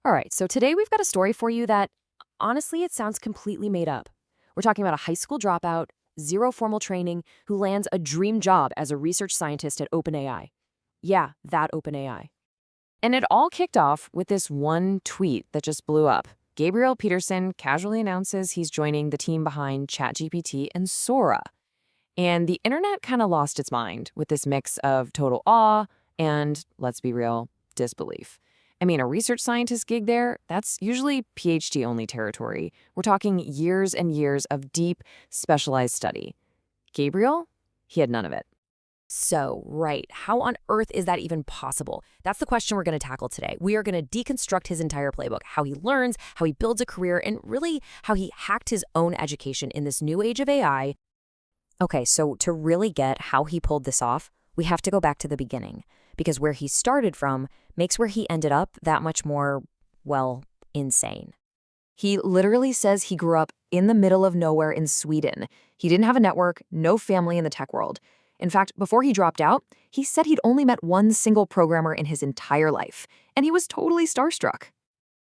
All right, so today we've got a story for you that, honestly, it sounds completely made up. We're talking about a high school dropout, zero formal training, who lands a dream job as a research scientist at OpenAI. Yeah, that OpenAI. And it all kicked off with this one tweet that just blew up. Gabriel Peterson casually announces he's joining the team behind ChatGPT and Sora. And the internet kind of lost its mind with this mix of total awe and, let's be real, disbelief. I mean, a research scientist gig there, that's usually PhD only territory. We're talking years and years of deep, specialized study. Gabriel? He had none of it. So, right, how on earth is that even possible? That's the question we're going to tackle today. We are going to deconstruct his entire playbook, how he learns, how he builds a career, and really how he hacked his own education in this new age of AI. Okay, so to really get how he pulled this off, we have to go back to the beginning, because where he started from makes where he ended up that much more, well, insane. He literally says he grew up in the middle of nowhere in Sweden. He didn't have a network, no family in the tech world. In fact, before he dropped out, he said he'd only met one single programmer in his entire life, and he was totally starstruck.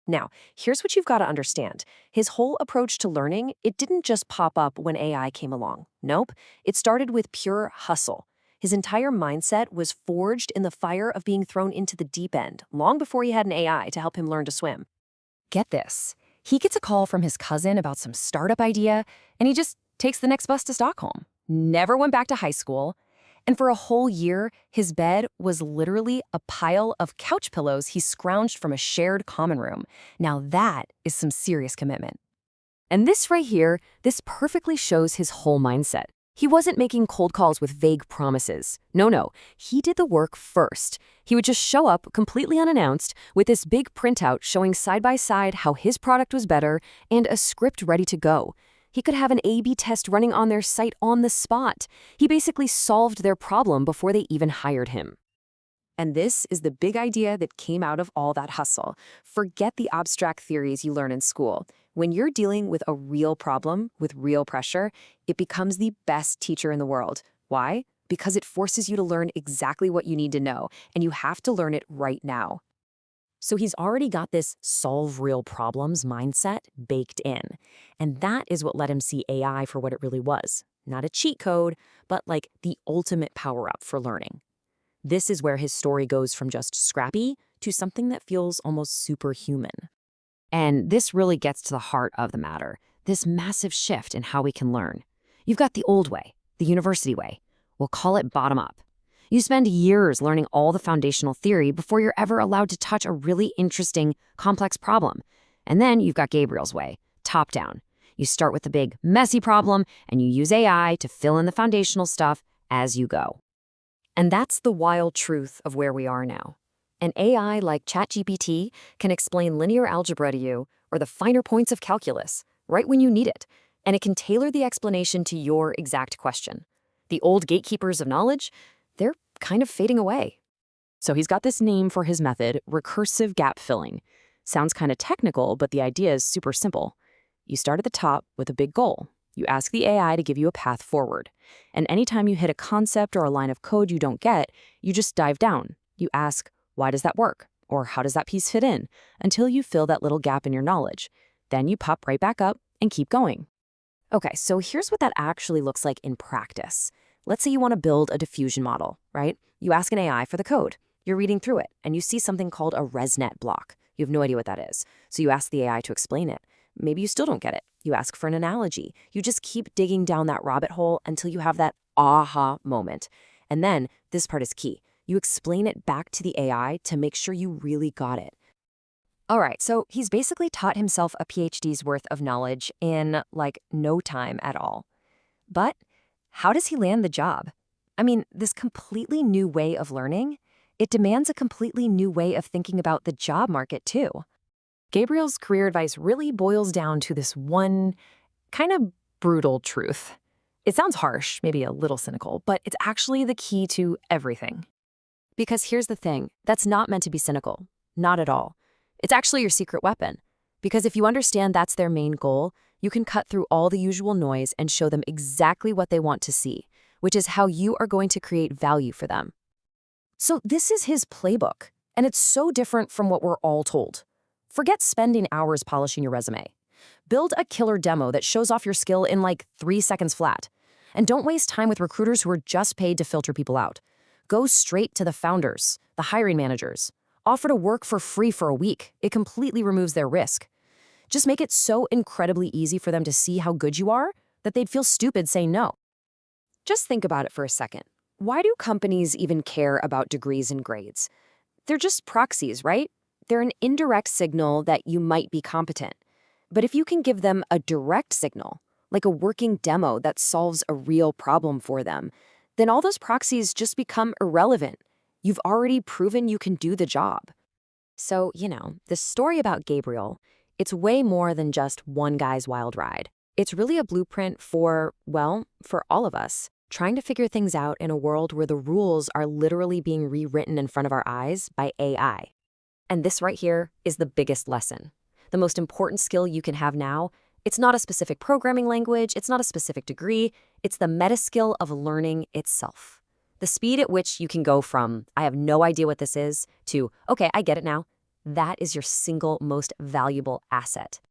Now, here's what you've got to understand. His whole approach to learning, it didn't just pop up when AI came along. Nope. It started with pure hustle. His entire mindset was forged in the fire of being thrown into the deep end, long before he had an AI to help him learn to swim. Get this. He gets a call from his cousin about some startup idea, and he just takes the next bus to Stockholm. Never went back to high school. And for a whole year, his bed was literally a pile of couch pillows he scrounged from a shared common room. Now that is some serious commitment. And this right here, this perfectly shows his whole mindset. He wasn't making cold calls with vague promises. No. He did the work first. He would just show up completely unannounced with this big printout showing side by side how his product was better and a script ready to go. He could have an A/B test running on their site on the spot. He basically solved their problem before they even hired him. And this is the big idea that came out of all that hustle. Forget the abstract theories you learn in school. When you're dealing with a real problem, with real pressure, it becomes the best teacher in the world. Why? Because it forces you to learn exactly what you need to know, and you have to learn it right now. So he's already got this solve real problems mindset baked in. And that is what let him see AI for what it really was. Not a cheat code, but like the ultimate power-up for learning. This is where his story goes from just scrappy to something that feels almost superhuman. And this really gets to the heart of the matter, this massive shift in how we can learn. You've got the old way, the university way. We'll call it bottom up. You spend years learning all the foundational theory before you're ever allowed to touch a really interesting, complex problem. And then you've got Gabriel's way, top down. You start with the big, messy problem, and you use AI to fill in the foundational stuff as you go. And that's the wild truth of where we are now. An AI like ChatGPT can explain linear algebra to you or the finer points of calculus right when you need it, and it can tailor the explanation to your exact question. The old gatekeepers of knowledge, they're kind of fading away. So he's got this name for his method, recursive gap filling. Sounds kind of technical, but the idea is super simple. You start at the top with a big goal. You ask the AI to give you a path forward. And anytime you hit a concept or a line of code you don't get, you just dive down. You ask, why does that work? Or how does that piece fit in? Until you fill that little gap in your knowledge. Then you pop right back up and keep going. Okay, so here's what that actually looks like in practice. Let's say you want to build a diffusion model, right? You ask an AI for the code. You're reading through it, and you see something called a ResNet block. You have no idea what that is. So you ask the AI to explain it. Maybe you still don't get it. You ask for an analogy. You just keep digging down that rabbit hole until you have that aha moment. And then, this part is key. You explain it back to the AI to make sure you really got it. All right, so he's basically taught himself a PhD's worth of knowledge in, like, no time at all. But how does he land the job? I mean, this completely new way of learning, it demands a completely new way of thinking about the job market, too. Gabriel's career advice really boils down to this one kind of brutal truth. It sounds harsh, maybe a little cynical, but it's actually the key to everything. Because here's the thing, that's not meant to be cynical. Not at all. It's actually your secret weapon. Because if you understand that's their main goal, you can cut through all the usual noise and show them exactly what they want to see, which is how you are going to create value for them. So this is his playbook, and it's so different from what we're all told. Forget spending hours polishing your resume. Build a killer demo that shows off your skill in like 3 seconds flat. And don't waste time with recruiters who are just paid to filter people out. Go straight to the founders, the hiring managers. Offer to work for free for a week. It completely removes their risk. Just make it so incredibly easy for them to see how good you are that they'd feel stupid saying no. Just think about it for a second. Why do companies even care about degrees and grades? They're just proxies, right? They're an indirect signal that you might be competent. But if you can give them a direct signal, like a working demo that solves a real problem for them, then all those proxies just become irrelevant. You've already proven you can do the job. So, the story about Gabriel, it's way more than just one guy's wild ride. It's really a blueprint for all of us, trying to figure things out in a world where the rules are literally being rewritten in front of our eyes by AI. And this right here is the biggest lesson. The most important skill you can have now, it's not a specific programming language, it's not a specific degree, it's the meta skill of learning itself. The speed at which you can go from, I have no idea what this is, to, okay, I get it now, that is your single most valuable asset.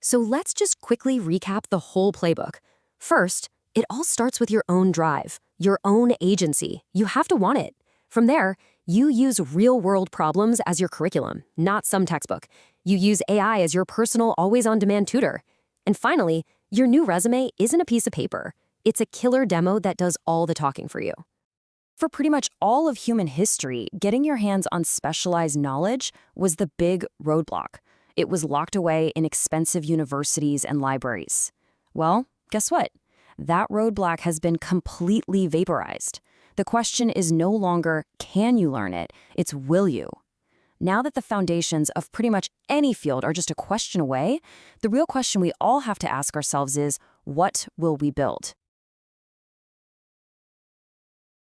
So let's just quickly recap the whole playbook. First, it all starts with your own drive, your own agency. You have to want it. From there, you use real-world problems as your curriculum, not some textbook. You use AI as your personal, always-on-demand tutor. And finally, your new resume isn't a piece of paper. It's a killer demo that does all the talking for you. For pretty much all of human history, getting your hands on specialized knowledge was the big roadblock. It was locked away in expensive universities and libraries. Well, guess what? That roadblock has been completely vaporized. The question is no longer, can you learn it? It's will you? Now that the foundations of pretty much any field are just a question away, the real question we all have to ask ourselves is, what will we build?